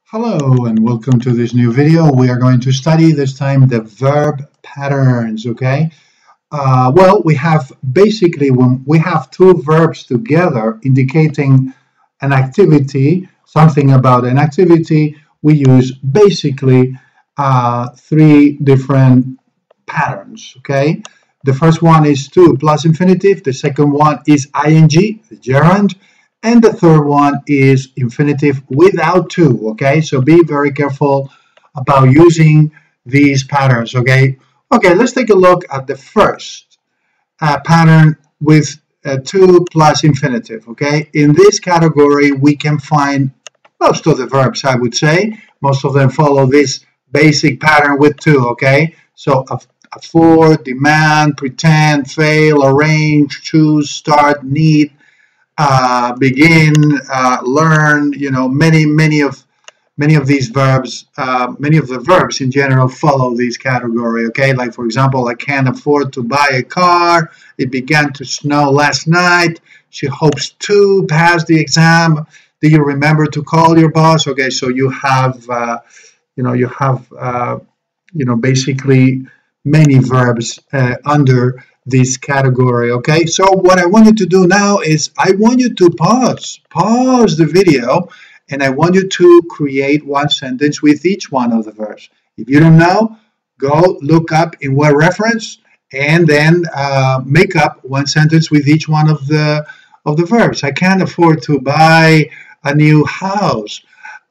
Hello and welcome to this new video. We are going to study this time the verb patterns, okay? Well, we have basically when we have two verbs together indicating an activity, something about an activity, we use basically three different patterns, okay? The first one is to plus infinitive, the second one is ing, the gerund, and the third one is infinitive without to, okay? So be very careful about using these patterns, okay? Okay, let's take a look at the first pattern with to plus infinitive, okay? In this category, we can find most of the verbs, I would say. Most of them follow this basic pattern with to, okay? So for, demand, pretend, fail, arrange, choose, start, need, begin, learn, you know, many of these verbs, many of the verbs in general follow this category, okay? Like, for example, I can't afford to buy a car. It began to snow last night. She hopes to pass the exam. Do you remember to call your boss? Okay, so you have, basically many verbs under this category, okay? So what I want you to do now is I want you to pause the video, and I want you to create one sentence with each one of the verbs. If you don't know, go look up in what reference and then make up one sentence with each one of the verbs. I can't afford to buy a new house.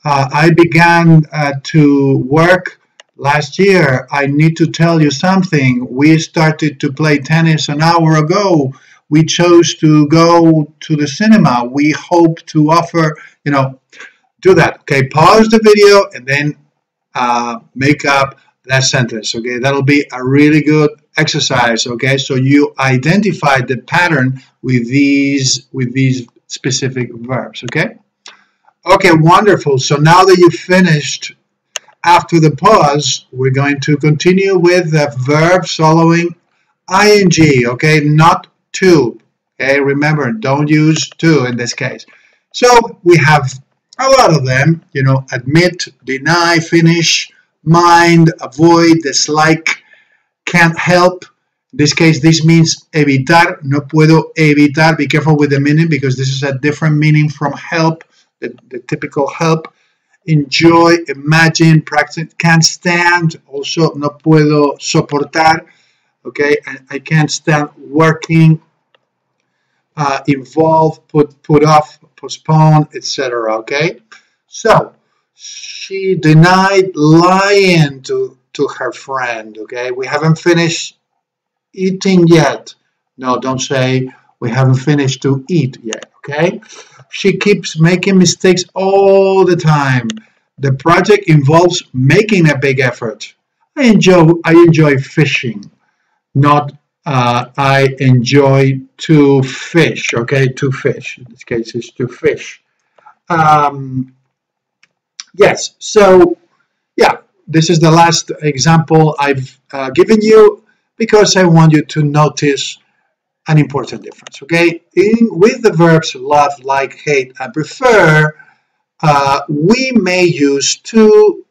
I began to work last year. I need to tell you something. We started to play tennis an hour ago. We chose to go to the cinema. We hope to offer, do that. Okay, pause the video and then make up that sentence. Okay, that'll be a really good exercise. Okay, so you identify the pattern with these specific verbs. Okay, wonderful. So now that you've finished, after the pause, we're going to continue with the verb following ing, okay, not to. Okay, remember, don't use to in this case. So we have a lot of them, admit, deny, finish, mind, avoid, dislike, can't help. In this case, this means evitar, no puedo evitar. Be careful with the meaning because this is a different meaning from help, the typical help. Enjoy, imagine, practice, can't stand, also no puedo soportar, okay, I can't stand working, involve, put off, postpone, etc., okay. So she denied lying to her friend, okay. We haven't finished eating yet. No, don't say we haven't finished to eat yet, okay. She keeps making mistakes all the time. The project involves making a big effort. I enjoy fishing, not I enjoy to fish. Okay, to fish. In this case, it's to fish. Yes. So, yeah, this is the last example I've given you because I want you to notice an important difference, okay? With the verbs love, like, hate, and prefer, we may use to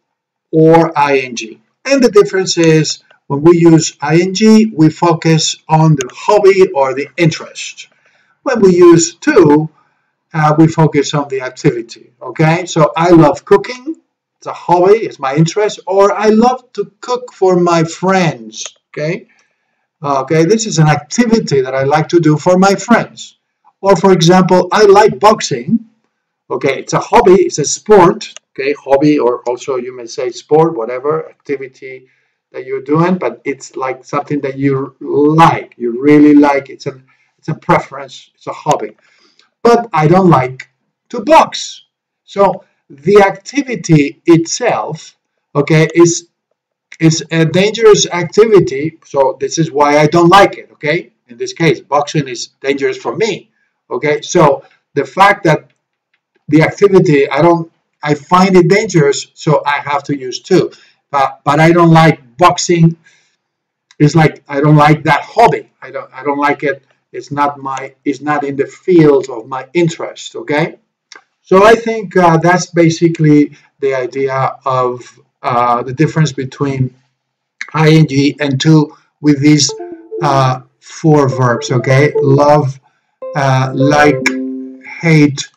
or ing. And the difference is when we use ing, we focus on the hobby or the interest. When we use to, we focus on the activity, okay? So I love cooking, it's a hobby, it's my interest, or I love to cook for my friends, okay? Okay, this is an activity that I like to do for my friends. Or for example, I like boxing. Okay, it's a hobby, it's a sport. Okay, hobby, or also you may say sport, whatever activity that you're doing, but it's like something that you like, you really like. It's a preference, it's a hobby. But I don't like to box. So the activity itself, okay, is a dangerous activity, so this is why I don't like it, okay? In this case, boxing is dangerous for me, okay? So the fact that the activity, I find it dangerous, so I have to use to. But I don't like boxing. It's like I don't like that hobby. I don't like it. It's not in the field of my interest, okay? So I think that's basically the idea of the difference between ing and to with these 4 verbs, okay? Love, like, hate,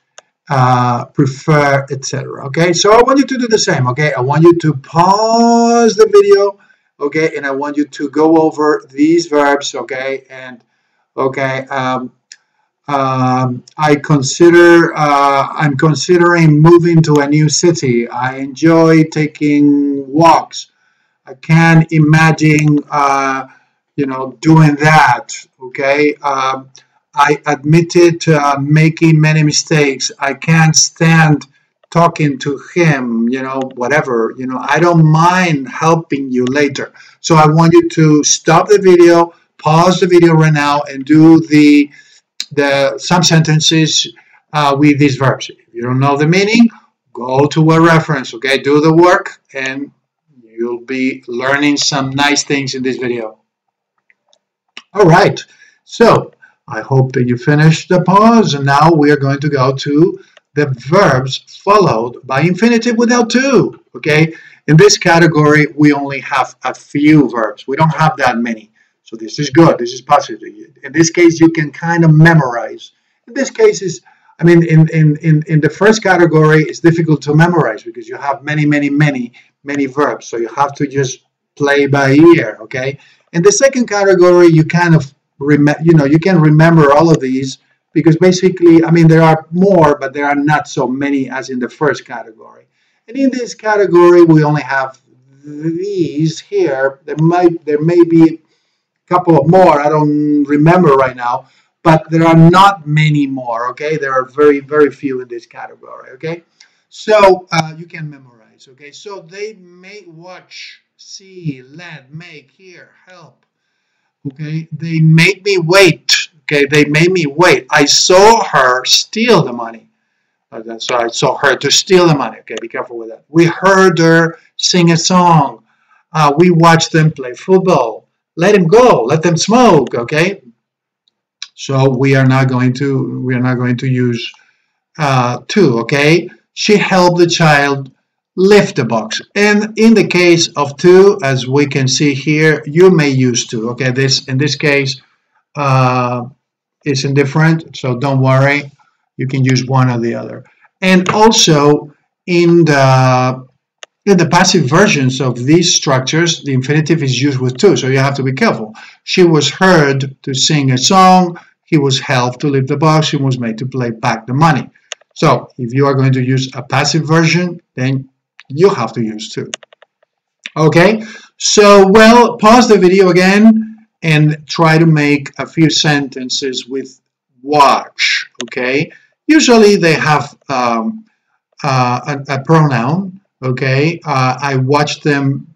prefer, etc. Okay, so I want you to do the same. Okay, I want you to pause the video, okay, and I want you to go over these verbs, okay, and okay, I'm considering moving to a new city. I enjoy taking walks. I can't imagine doing that. Okay, I admitted to making many mistakes. I can't stand talking to him, whatever, I don't mind helping you later. So I want you to stop the video, pause the video right now, and do some sentences with these verbs. If you don't know the meaning, go to a reference, okay? Do the work, and you'll be learning some nice things in this video. All right, so I hope that you finished the pause, and now we are going to go to the verbs followed by infinitive without to, okay? In this category, we only have a few verbs. We don't have that many. So this is good. This is positive. In this case, you can kind of memorize. In this case, in the first category, it's difficult to memorize because you have many verbs. So you have to just play by ear, okay? In the second category, you kind of you can remember all of these because basically, there are more, but there are not so many as in the first category. And in this category, we only have these here. There may be a couple of more. I don't remember right now, but there are not many more. Okay, there are very few in this category. Okay, so you can memorize. Okay, so they may watch, see, let, make, hear, help. Okay, they made me wait. Okay, they made me wait. I saw her steal the money. So I saw her to steal the money. Okay, be careful with that. We heard her sing a song. We watched them play football. Let them go. Let them smoke. Okay. So we are not going to use to. Okay. She helped the child lift the box. And in the case of to, as we can see here, you may use to. Okay. In this case, is indifferent, so don't worry. You can use one or the other. And also in the passive versions of these structures, the infinitive is used with to, so you have to be careful. She was heard to sing a song. He was helped to lift the box. She was made to play back the money. So if you are going to use a passive version, then you have to use to. Okay, so well, pause the video again and try to make a few sentences with watch, okay? Usually they have a pronoun, okay? I watched them,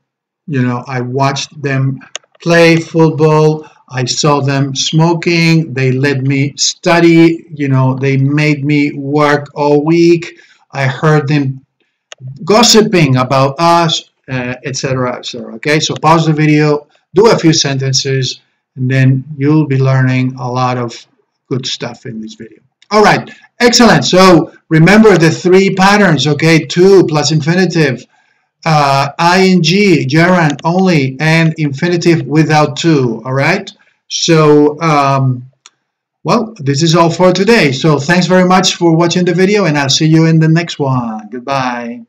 I watched them play football. I saw them smoking. They let me study, they made me work all week. I heard them gossiping about us, etc., etc. Okay, so pause the video, do a few sentences, and then you'll be learning a lot of good stuff in this video. All right, excellent. So remember the 3 patterns, okay? To plus infinitive, ing, gerund only, and infinitive without to, all right? So, well, this is all for today. So thanks very much for watching the video, and I'll see you in the next one. Goodbye.